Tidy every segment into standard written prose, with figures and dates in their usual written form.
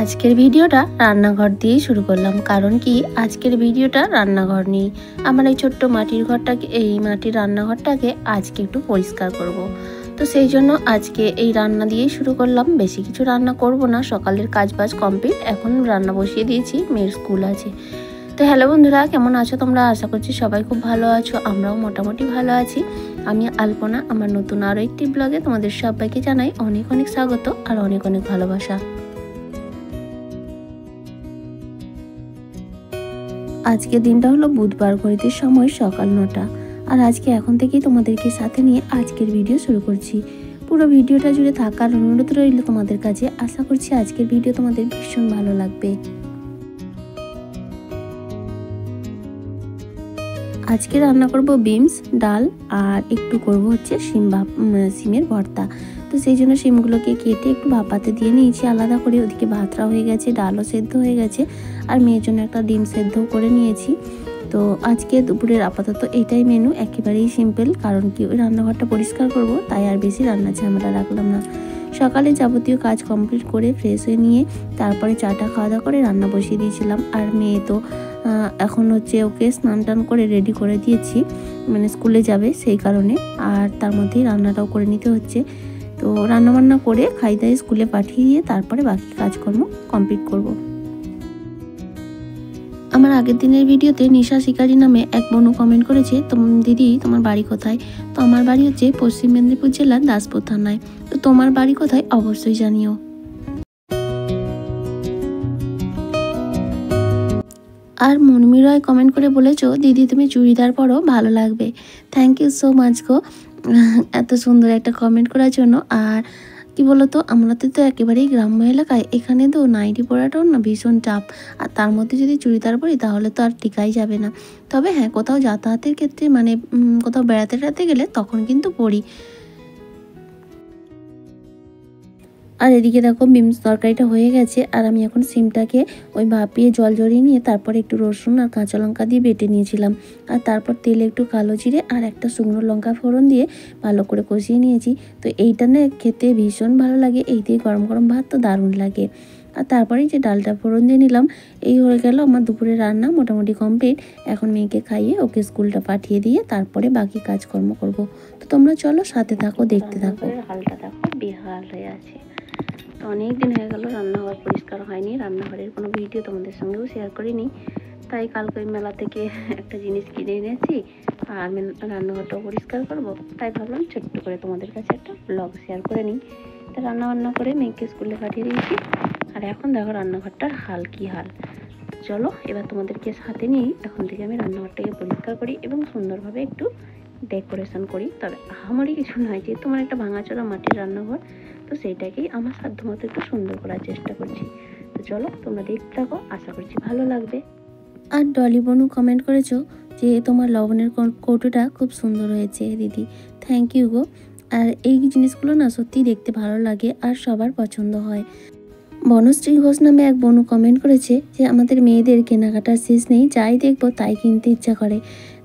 আজকের ভিডিওটা রান্নাঘর দিয়েই শুরু করলাম, কারণ কি আজকের ভিডিওটা রান্নাঘর নিয়ে। আমার এই ছোট্ট মাটির ঘরটাকে, এই মাটির রান্নাঘরটাকে আজকে একটু পরিষ্কার করব। তো সেই জন্য আজকে এই রান্না দিয়েই শুরু করলাম। বেশি কিছু রান্না করব না, সকালের কাজবাজ কমপ্লিট, এখন রান্না বসিয়ে দিয়েছি, মেয়ের স্কুল আছে। তো হ্যালো বন্ধুরা, কেমন আছো তোমরা? আশা করছি সবাই খুব ভালো আছো, আমরাও মোটামুটি ভালো আছি। আমি আলপনা, আমার নতুন আরও একটি ব্লগে তোমাদের সবাইকে জানাই অনেক অনেক স্বাগত আর অনেক অনেক ভালোবাসা। আজকে দিনটা হলো বুধবার, ঘড়িতে সময় সকাল 9টা। আর আজকে এখন থেকেই তোমাদেরকে সাথে নিয়ে আজকের ভিডিও শুরু করছি। পুরো ভিডিওটা জুড়ে থাকার অনুরোধ রইল তোমাদের কাছে। আশা করছি আজকের ভিডিও তোমাদের ভীষণ ভালো লাগবে। আজকে রান্না করব বিনস, ডাল আর একটু করব হচ্ছে সিমের ভর্তা। তো সেই জন্য সিমগুলোকে কেটে একটু ভাপাতে দিয়ে নিয়েছি আলাদা করে। ওদিকে ভাতটা হয়ে গেছে, ডালও সেদ্ধ হয়ে গেছে, আর মেয়ের জন্য একটা ডিম সেদ্ধ করে নিয়েছি। তো আজকে দুপুরের আপাতত এটাই মেনু, একেবারেই সিম্পল। কারণ কি ওই রান্নাঘরটা পরিষ্কার করব, তাই আর বেশি রান্না ঝামেলা রাখলাম না। সকালে যাবতীয় কাজ কমপ্লিট করে ফ্রেশ হয়ে নিয়ে তারপরে চাটা খাওয়া দাওয়া করে রান্না বসিয়ে দিয়েছিলাম। আর মেয়ে তো এখন হচ্ছে ওকে স্নান টান করে রেডি করে দিয়েছি, মানে স্কুলে যাবে সেই কারণে। আর তার মধ্যেই রান্নাটাও করে নিতে হচ্ছে। তো রান্নাবান্না করে খাই দাই স্কুলে পাঠিয়ে দিয়ে তারপরে বাকি কাজকর্ম কমপ্লিট করব। আমার আগের দিনের ভিডিওতে নিশা শিকারি নামে এক বোনু কমেন্ট করেছে, দিদি তোমার বাড়ি কোথায়? তো আমার বাড়ি হচ্ছে পশ্চিম মেদিনীপুর জেলার দাসপুর থানায়। তো তোমার বাড়ি কোথায় অবশ্যই জানিও। আর মনমি রয় কমেন্ট করে বলেছো, দিদি তুমি চুড়িদার পরো, ভালো লাগবে। থ্যাংক ইউ সো মাচ গো, এত সুন্দর একটা কমেন্ট করার জন্য। আর কি বলতো, আমাদের তো একেবারেই গ্রাম্য এলাকায়, এখানে তো নাইটি পরাটাও না ভীষণ চাপ। আর তার মধ্যে যদি চুড়িদার পরি তাহলে তো আর টিকাই যাবে না। তবে হ্যাঁ, কোথাও যাতায়াতের ক্ষেত্রে মানে কোথাও বেড়াতে টেড়াতে গেলে তখন কিন্তু পরি। আর এদিকে দেখো বিমস তরকারিটা হয়ে গেছে, আর আমি এখন সিমটাকে ওই ভাপিয়ে জল জড়িয়ে নিয়ে তারপর একটু রসুন আর কাঁচা লঙ্কা দিয়ে বেটে নিয়েছিলাম। আর তারপর তেলে একটু কালো জিরে আর একটা শুকনো লঙ্কা ফোড়ন দিয়ে ভালো করে কষিয়ে নিয়েছি। তো এইটা না খেতে ভীষণ ভালো লাগে, এই দিয়ে গরম গরম ভাত তো দারুণ লাগে। আর তারপরেই যে ডালটা ফোড়ন দিয়ে নিলাম। এই হয়ে গেল আমার দুপুরের রান্না মোটামুটি কমপ্লিট। এখন মেয়েকে খাইয়ে ওকে স্কুলটা পাঠিয়ে দিয়ে তারপরে বাকি কাজকর্ম করব। তো তোমরা চলো সাথে থাকো, দেখতে থাকো। হালটা দেখো বেহাল হয়ে আছে। তো অনেক দিন হয়ে গেল রান্নাঘর পরিষ্কার হয়নি, রান্নাঘরের কোনো ভিডিও তোমাদের সঙ্গেও শেয়ার করিনি। তাই কালকে মেলা থেকে একটা জিনিস কিনে এনেছি, আর আমি রান্নাঘরটাও পরিষ্কার করব। তাই ভাবলাম ছোট্ট করে তোমাদের কাছে একটা ব্লগ শেয়ার করে নিই। তা রান্নাবান্না করে মেয়েকে স্কুলে পাঠিয়ে দিয়েছি। আর এখন দেখো রান্নাঘরটার হাল কি হাল। চলো এবার তোমাদেরকে সাথে নিয়েই এখন থেকে আমি রান্নাঘরটাকে পরিষ্কার করি এবং সুন্দরভাবে একটু ডেকোরেশন করি। তবে আহামরি কিছু নয়, যেহেতু আমার একটা ভাঙাচোরা মাটির রান্নাঘর, তো সেইটাকেই আমার সাধ্যমতো একটু সুন্দর করার চেষ্টা করছি। তো চলো তোমরা দেখতে থাকো, আশা করছি ভালো লাগবে। আর ডলি বনু কমেন্ট করেছো যে তোমার লবণের কৌটোটা খুব সুন্দর হয়েছে দিদি, থ্যাংক ইউ গো। আর এই জিনিসগুলো না সত্যি দেখতে ভালো লাগে আর সবার পছন্দ হয়। বনশ্রী ঘোষ নামে এক বনু কমেন্ট করেছে যে আমাদের মেয়েদের কেনাকাটার শেষ নেই, যাই দেখবো তাই কিনতে ইচ্ছা করে।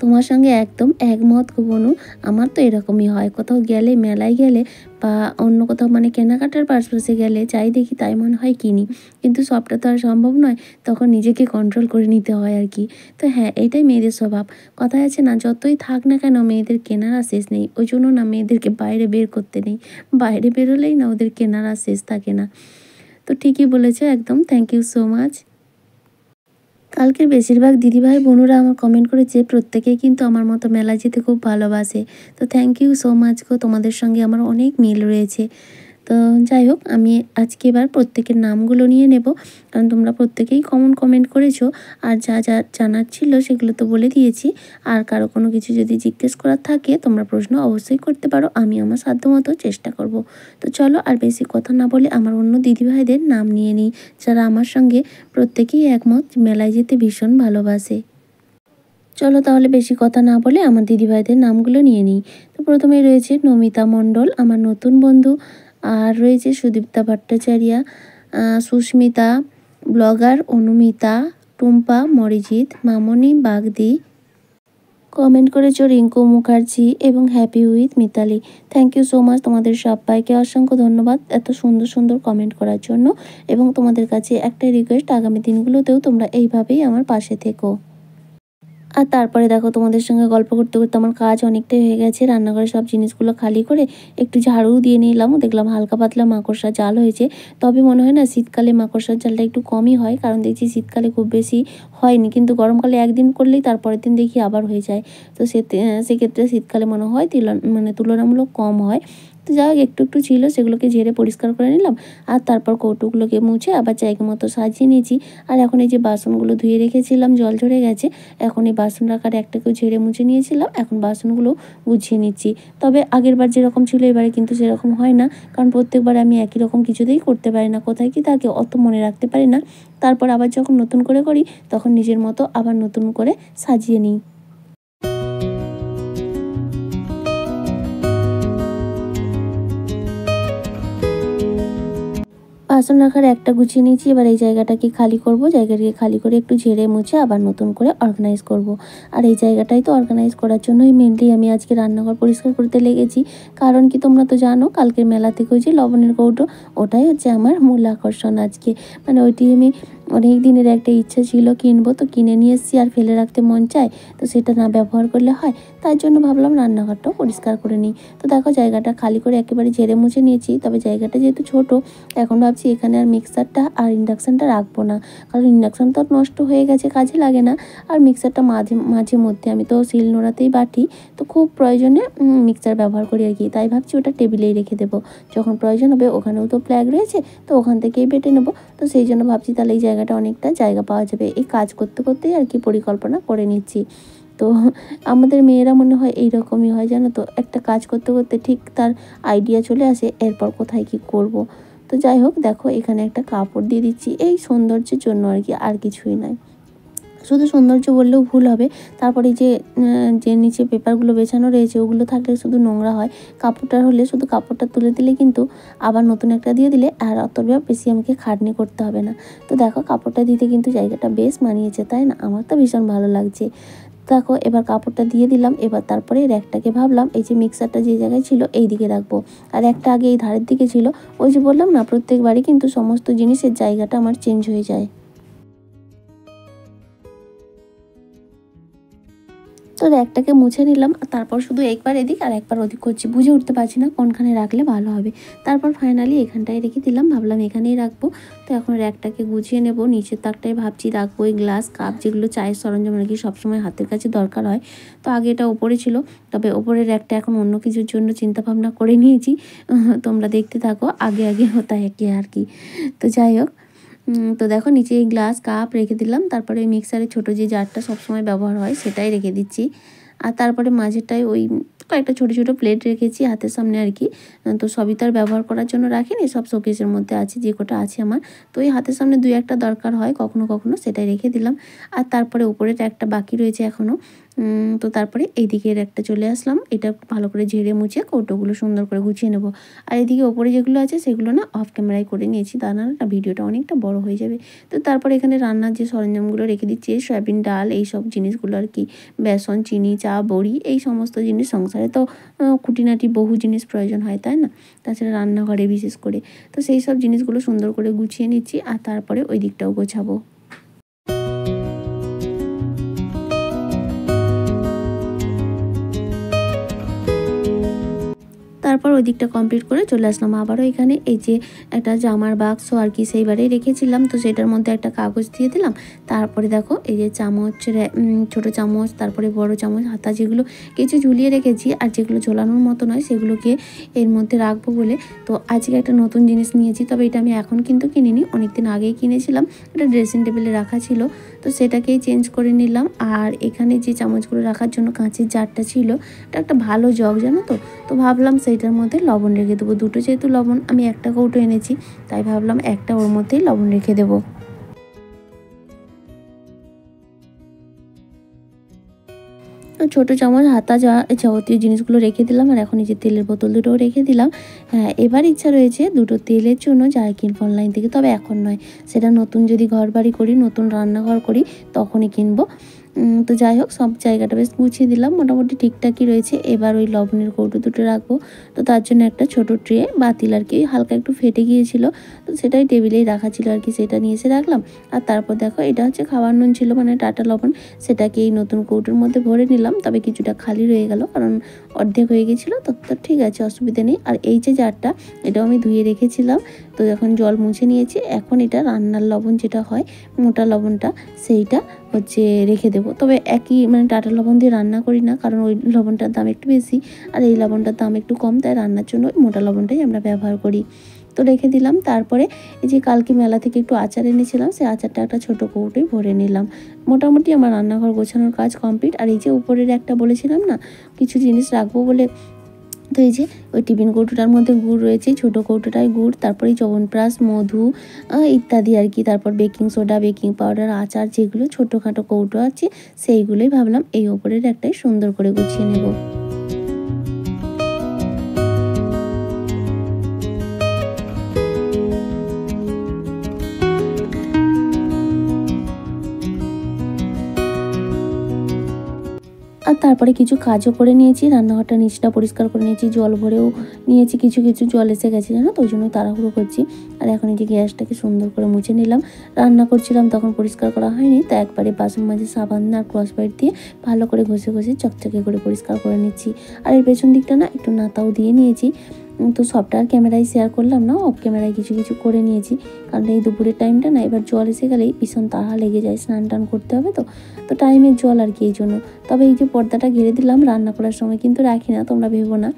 তোমার সঙ্গে একদম একমত গো বনু, আমার তো এরকমই হয়। কোথাও গেলে, মেলায় গেলে বা অন্য কোথাও মানে কেনাকাটার পারপাসে গেলে যাই দেখি তাই মনে হয় কিনি, কিন্তু সবটা তো আর সম্ভব নয়, তখন নিজেকে কন্ট্রোল করে নিতে হয় আর কি। তো হ্যাঁ, এইটাই মেয়েদের স্বভাব। কথায় আছে না, যতই থাক না কেন মেয়েদের কেনার শেষ নেই। ওই জন্য না মেয়েদেরকে বাইরে বের করতে নেই, বাইরে বেরোলেই না ওদের কেনার শেষ থাকে না। তো ঠিকই বলেছো একদম, থ্যাংক ইউ সো মাচ। কালকের বেশিরভাগ দিদিভাই বোনেরা আমার কমেন্ট করেছে প্রত্যেকেই কিন্তু আমার মতো মেলা যেতে খুব ভালোবাসে। তো থ্যাংক ইউ সো মাচ গো, তোমাদের সঙ্গে আমার অনেক মিল রয়েছে। তো যাই হোক, আমি আজকে এবার প্রত্যেকের নামগুলো নিয়ে নেব, কারণ তোমরা প্রত্যেকেই কমেন্ট করেছো। আর যা যা জানার ছিল সেগুলো তো বলে দিয়েছি। আর কারো কোনো কিছু যদি জিজ্ঞেস করার থাকে তোমরা প্রশ্ন অবশ্যই করতে পারো, আমি আমার সাধ্যমতো চেষ্টা করব। তো চলো আর বেশি কথা না বলে আমার অন্য দিদিভাইদের নাম নিয়ে নিই, যারা আমার সঙ্গে প্রত্যেকেই একমত মেলায় যেতে ভীষণ ভালোবাসে। চলো তাহলে বেশি কথা না বলে আমার দিদিভাইদের নামগুলো নিয়ে নিই। তো প্রথমেই রয়েছে নমিতা মণ্ডল, আমার নতুন বন্ধু। আর রয়েছে সুদীপ্তা ভট্টাচার্য, সুস্মিতা ব্লগার, অনুমিতা, টুম্পা, মরিজিৎ, মামনি বাগদি, কমেন্ট করেছো রিঙ্কু মুখার্জি এবং happy with Mitali. Thank you so much, তোমাদের সবাইকে অসংখ্য ধন্যবাদ এত সুন্দর সুন্দর কমেন্ট করার জন্য। এবং তোমাদের কাছে একটাই রিকোয়েস্ট, আগামী দিনগুলোতেও তোমরা এইভাবেই আমার পাশে থেকো। আর তারপরে দেখো তোমাদের সঙ্গে গল্প করতে করতে আমার কাজ অনেকটাই হয়ে গেছে। রান্নাঘরে সব জিনিসগুলো খালি করে একটু ঝাড়ু দিয়ে নিলাম, দেখলাম হালকা পাতলা মাকড়সার জাল হয়েছে। তবে মনে হয় না শীতকালে মাকড়সার জালটা একটু কমই হয়, কারণ দেখছি শীতকালে খুব বেশি হয়নি, কিন্তু গরমকালে একদিন করলেই তারপরের দিন দেখি আবার হয়ে যায়। তো সেক্ষেত্রে শীতকালে মনে হয় তুলনামূলক কম হয়। তো যাই হোক, একটু একটু ছিল, সেগুলোকে ঝেড়ে পরিষ্কার করে নিলাম। আর তারপর কৌটোগুলোকে মুছে আবার জায়গা মতো সাজিয়ে নিয়েছি। আর এখন এই যে বাসনগুলো ধুয়ে রেখেছিলাম, জল ঝরে গেছে, এখন এই বাসন রাখার একটাকেও ঝেড়ে মুছে নিয়েছিলাম, এখন বাসনগুলো গুছিয়ে নিচ্ছি। তবে আগের বার যেরকম ছিল এবারে কিন্তু সেরকম হয় না, কারণ প্রত্যেকবার আমি একই রকম কিছুতেই করতে পারি না, কোথায় কি থাকে অত মনে রাখতে পারি না। তারপর আবার যখন নতুন করে করি তখন নিজের মতো আবার নতুন করে সাজিয়ে নিই। বাসন রাখার একটা গুছিয়ে নিয়েছি, এবার এই জায়গাটাকে খালি করব। জায়গাটাকে খালি করে একটু ঝেড়ে মুছে আবার নতুন করে অর্গানাইজ করব। আর এই জায়গাটাই তো অর্গানাইজ করার জন্যই মেনলি আমি আজকে রান্নাঘর পরিষ্কার করতে লেগেছি। কারণ কি, তোমরা তো জানো কালকের মেলা থেকে ওই যে লবণের কৌটো, ওটাই হচ্ছে আমার মূল আকর্ষণ আজকে। মানে ওইটি আমি অনেক দিনের একটা ইচ্ছা ছিল কিনবো, তো কিনে নিয়ে এসেছি, আর ফেলে রাখতে মন চায়, তো সেটা না ব্যবহার করলে হয়, তার জন্য ভাবলাম রান্নাঘরটাও পরিষ্কার করে নিই। তো দেখো জায়গাটা খালি করে একেবারে ঝেড়ে মুছে নিয়েছি। তবে জায়গাটা যেহেতু ছোট, এখন ভাবছি এখানে আর মিক্সারটা আর ইন্ডাকশানটা রাখবো না, কারণ ইন্ডাকশান তো নষ্ট হয়ে গেছে, কাজে লাগে না। আর মিক্সারটা মাঝে মাঝে মধ্যে আমি তো শিল নোড়াতেই বাটি, তো খুব প্রয়োজনে মিক্সার ব্যবহার করি আর কি। তাই ভাবছি ওটা টেবিলেই রেখে দেবো, যখন প্রয়োজন হবে, ওখানেও তো প্লাগ রয়েছে, তো ওখান থেকেই বেটে নেবো। তো সেই জন্য ভাবছি তাহলে এই জায়গাটা অনেকটা জায়গা পাওয়া যাবে। এই কাজ করতে করতেই আর কি পরিকল্পনা করে নিচ্ছি। তো আমাদের মেয়েরা মনে হয় এইরকমই হয়, জানো তো, একটা কাজ করতে করতে ঠিক তার আইডিয়া চলে আসে এরপর কোথায় কি করব। তো যাই হোক, দেখো এখানে একটা কাপড় দিয়ে দিচ্ছি, এই সৌন্দর্যের জন্য আর কি, আর কিছুই নয়। শুধু সৌন্দর্য বললেও ভুল হবে। তারপরে যে নিচে পেপারগুলো বেছানো রয়েছে ওগুলো থাকলে শুধু নোংরা হয়, কাপড়টা হলে শুধু কাপড়টা তুলে দিলে কিন্তু আবার নতুন একটা দিয়ে দিলে আর অতটা বেশি আমাকে খাটনি করতে হবে না। তো দেখো কাপড়টা দিতে কিন্তু জায়গাটা বেশ মানিয়েছে, তাই না? আমার তো ভীষণ ভালো লাগছে। দেখো এবার কাপড়টা দিয়ে দিলাম। এবার তারপরে র্যাকটাকে ভাবলাম এই যে মিক্সারটা যে জায়গায় ছিল এই দিকে রাখবো, আর একটা আগে এই ধারের দিকে ছিল। ওই যে বললাম না, প্রত্যেকবারই কিন্তু সমস্ত জিনিসের জায়গাটা আমার চেঞ্জ হয়ে যায়। তো র্যাকটাকে মুছে নিলাম, আর তারপর শুধু একবার এদিক আর একবার ওদিক করছি, বুঝে উঠতে পারছি না কোনখানে রাখলে ভালো হবে। তারপর ফাইনালি এখানটায় রেখে দিলাম, ভাবলাম এখানেই রাখবো। তো এখন র্যাকটাকে গুছিয়ে নেব। নিচের তাকটায় ভাবছি রাখবো এই গ্লাস কাপ, যেগুলো চায়ের সরঞ্জাম আর কি সবসময় হাতের কাছে দরকার হয়। তো আগে এটা ওপরে ছিল, তবে ওপরের র্যাকটা এখন অন্য কিছুর জন্য চিন্তাভাবনা করে নিয়েছি। তোমরা দেখতে থাকো, আগে আগে হতা একে আর কি। তো যাই হোক, তো দেখো নিচে এই গ্লাস কাপ রেখে দিলাম। তারপরে ওই মিক্সারের ছোটো যে জারটা সবসময় ব্যবহার হয় সেটাই রেখে দিচ্ছি। আর তারপরে মাঝেরটায় ওই কয়েকটা ছোটো ছোটো প্লেট রেখেছি হাতের সামনে আর কি। তো সবই তো আর ব্যবহার করার জন্য রাখিনি, সব শোকেসের মধ্যে আছে যে কটা আছে আমার। তো ওই হাতের সামনে দুই একটা দরকার হয় কখনো কখনো, সেটাই রেখে দিলাম। আর তারপরে উপরেটা একটা বাকি রয়েছে এখনও। তো তারপরে এই দিকের একটা চলে আসলাম, এটা ভালো করে ঝেড়ে মুছে কৌটোগুলো সুন্দর করে গুছিয়ে নেব। আর এদিকে ওপরে যেগুলো আছে সেগুলো না অফ ক্যামেরায় করে নিয়েছি, তা না ভিডিওটা অনেকটা বড় হয়ে যাবে। তো তারপরে এখানে রান্নার যে সরঞ্জামগুলো রেখে দিচ্ছি, সয়াবিন ডাল এই সব জিনিসগুলো আর কি, বেসন চিনি চা বড়ি এই সমস্ত জিনিস, সংসারে তো খুঁটিনাটি বহু জিনিস প্রয়োজন হয়, তাই না? তাছাড়া রান্নাঘরে বিশেষ করে, তো সেই সব জিনিসগুলো সুন্দর করে গুছিয়ে নিচ্ছি। আর তারপরে ওই দিকটাও গোছাবো। তারপর ওই দিকটা কমপ্লিট করে চলে আসলাম আবারও এখানে। এই যে একটা জামার বাক্স আর কি সেইবারেই রেখেছিলাম, তো সেটার মধ্যে একটা কাগজ দিয়ে দিলাম। তারপরে দেখো এই যে চামচ, ছোটো চামচ, তারপরে বড় চামচ, হাতা যেগুলো কিছু ঝুলিয়ে রেখেছি, আর যেগুলো ঝোলানোর মতো নয় সেগুলোকে এর মধ্যে রাখবো বলে। তো আজকে একটা নতুন জিনিস নিয়েছি, তবে এটা আমি এখন কিন্তু কিনিনি, অনেকদিন আগেই কিনেছিলাম। এটা ড্রেসিং টেবিলে রাখা ছিল, তো সেটাকেই চেঞ্জ করে নিলাম। আর এখানে যে চামচগুলো রাখার জন্য কাঁচের জারটা ছিল, এটা একটা ভালো জগ, জানো তো। তো ভাবলাম সেইটার মধ্যে লবণ রেখে দেবো। দুটো যেহেতু লবণ আমি একটা কৌটো এনেছি, তাই ভাবলাম একটা ওর মধ্যেই লবণ রেখে দেবো। ছোটো চামচ, হাতা, যাবতীয় জিনিসগুলো রেখে দিলাম। আর এখন এই যে তেলের বোতল দুটোও রেখে দিলাম। হ্যাঁ, এবার ইচ্ছা রয়েছে দুটো তেলের জন্য যার কিনবো অনলাইন থেকে, তবে এখন নয়, সেটা নতুন যদি ঘর বাড়ি করি, নতুন রান্নাঘর করি তখনই কিনবো। তো যাই হোক, সব জায়গাটা বেশ মুছিয়ে দিলাম, মোটামুটি ঠিকঠাকই রয়েছে। এবার ওই লবণের কৌটো দুটো রাখবো। তো তার জন্য একটা ছোট ট্রে বাতিল আর কি, হালকা একটু ফেটে গিয়েছিল, তো সেটাই টেবিলেই রাখা ছিল আর কি, সেটা নিয়ে এসে রাখলাম। আর তারপর দেখো, এটা হচ্ছে খাবার নুন ছিল, মানে টাটা লবণ, সেটাকে এই নতুন কৌটোর মধ্যে ভরে নিলাম। তবে কিছুটা খালি রয়ে গেল, কারণ অর্ধেক হয়ে গেছিলো। তো ঠিক আছে, অসুবিধা নেই। আর এই যে জারটা, এটাও আমি ধুয়ে রেখেছিলাম। তো এখন জল মুছে নিয়েছি। এখন এটা রান্নার লবণ যেটা হয়, মোটা লবণটা, সেইটা হচ্ছে রেখে দেবো। তবে একই মানে টাটা লবণ দিয়ে রান্না করি না, কারণ ওই লবণটার দাম একটু বেশি, আর এই লবণটার দাম একটু কম, তাই রান্নার জন্য ওই মোটা লবণটাই আমরা ব্যবহার করি। তো রেখে দিলাম। তারপরে এই যে কালকে মেলা থেকে একটু আচার এনেছিলাম, সেই আচারটা একটা ছোটো কৌটোয় ভরে নিলাম। মোটামুটি আমার রান্নাঘর গোছানোর কাজ কমপ্লিট। আর এই যে উপরের একটা বলেছিলাম না কিছু জিনিস রাখবো বলে, তো এই যে ওই টিফিন কৌটোটার মধ্যে গুড় রয়েছে, ছোটো কৌটোটায় গুড়, তারপরে চ্যবনপ্রাশ, মধু ইত্যাদি আর কি, তারপর বেকিং সোডা, বেকিং পাউডার, আচার, যেগুলো ছোটোখাটো কৌটো আছে সেইগুলোই ভাবলাম এই ওপরের একটাই সুন্দর করে গুছিয়ে নেব। আর তারপরে কিছু কাজও করে নিয়েছি, রান্নাঘরটা নিচটা পরিষ্কার করে নিয়েছি, জল ভরেও নিয়েছি, কিছু কিছু জল এসে গেছে জানো তো, ওই জন্য তাড়াহুড়ো করছি। আর এখন এই যে গ্যাসটাকে সুন্দর করে মুছে নিলাম। রান্না করছিলাম তখন পরিষ্কার করা হয়নি, তা একবারে বাসন মাজে সাবান আর ক্রস বাইট দিয়ে ভালো করে ঘষে ঘষে চকচকে করে পরিষ্কার করে নিচ্ছি। আর এর পেছন দিকটা না একটু নাতাও দিয়ে নিয়েছি। তো সবটা আর ক্যামেরায় শেয়ার করলাম না, অফ ক্যামেরায় কিছু কিছু করে নিয়েছি, কারণ এই দুপুরের টাইমটা না, এবার জল এসে গেলেই ভীষণ তাড়া লেগে যায়, স্নান টান করতে হবে, তো টাইমের জল আর কি, এই জন্য। তবে এই যে পর্দাটা ঘিরে দিলাম, রান্না করার সময় কিন্তু রাখি না, তোমরা ভেবো না।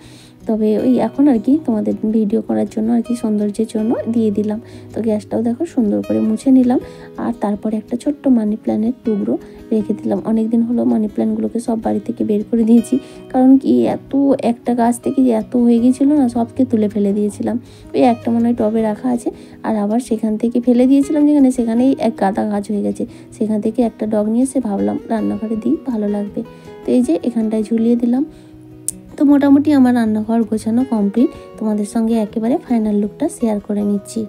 তবে ওই এখন আর কি তোমাদের ভিডিও করার জন্য আর কি, সৌন্দর্যের জন্য দিয়ে দিলাম। তো গ্যাসটাও দেখো সুন্দর করে মুছে নিলাম। আর তারপরে একটা ছোট্ট মানি প্ল্যান্টের টুকরো রেখে দিলাম। অনেক দিন হলো মানি প্ল্যান্টগুলোকে সব বাড়ি থেকে বের করে দিয়েছি, কারণ কি এত একটা গাছ থেকে যে এত হয়ে গিয়েছিলো না, সবকে তুলে ফেলে দিয়েছিলাম। ওই একটা মনে হয় টবে রাখা আছে, আর আবার সেখান থেকে ফেলে দিয়েছিলাম যেখানে, সেখানেই এক গাদা গাছ হয়ে গেছে। সেখান থেকে একটা ডগ নিয়ে এসে ভাবলাম রান্নাঘরে দিই, ভালো লাগবে। তো এই যে এখানটায় ঝুলিয়ে দিলাম। তো মোটামুটি আমার রান্নাঘর গোছানো কমপ্লিট। তোমাদের সঙ্গে একেবারে ফাইনাল লুকটা শেয়ার করে নিচ্ছি।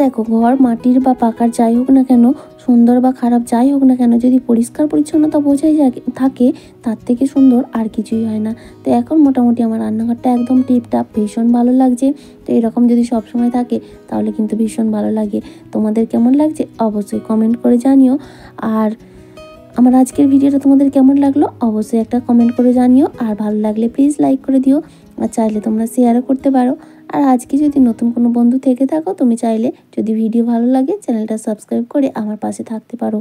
দেখো, ঘর মাটির বা পাকার যাই হোক না কেন, সুন্দর বা খারাপ যাই হোক না কেন, যদি পরিষ্কার পরিচ্ছন্নতা বোঝাই থাকে, তার থেকে সুন্দর আর কিছুই হয় না। তো এখন মোটামুটি আমার রান্নাঘরটা একদম টিপটাপ, ভীষণ ভালো লাগছে। তো এরকম যদি সবসময় থাকে তাহলে কিন্তু ভীষণ ভালো লাগে। তোমাদের কেমন লাগছে অবশ্যই কমেন্ট করে জানিও। আর আমার আজকের ভিডিওটা তোমাদের কেমন লাগলো অবশ্যই একটা কমেন্ট করে জানিও। আর ভালো লাগলে প্লিজ লাইক করে দিও, আর চাইলে তোমরা শেয়ারও করতে পারো। আর আজকে যদি নতুন কোনো বন্ধু থেকে থাকো, তুমি চাইলে যদি ভিডিও ভালো লাগে চ্যানেলটা সাবস্ক্রাইব করে আমার পাশে থাকতে পারো।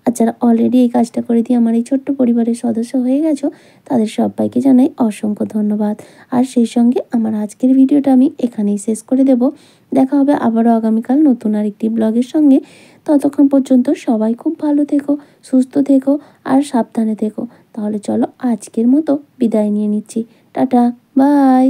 আর যারা অলরেডি এই কাজটা করে দিয়ে আমার এই ছোট্ট পরিবারের সদস্য হয়ে গেছো, তাদের সবাইকে জানাই অসংখ্য ধন্যবাদ। আর সেই সঙ্গে আমার আজকের ভিডিওটা আমি এখানেই শেষ করে দেব। দেখা হবে আবারও আগামীকাল নতুন আরেকটি ব্লগের সঙ্গে। ততক্ষণ পর্যন্ত সবাই খুব ভালো থেকো, সুস্থ থেকো আর সাবধানে থেকো। তাহলে চলো আজকের মতো বিদায় নিয়ে নিচ্ছি। Tata, by.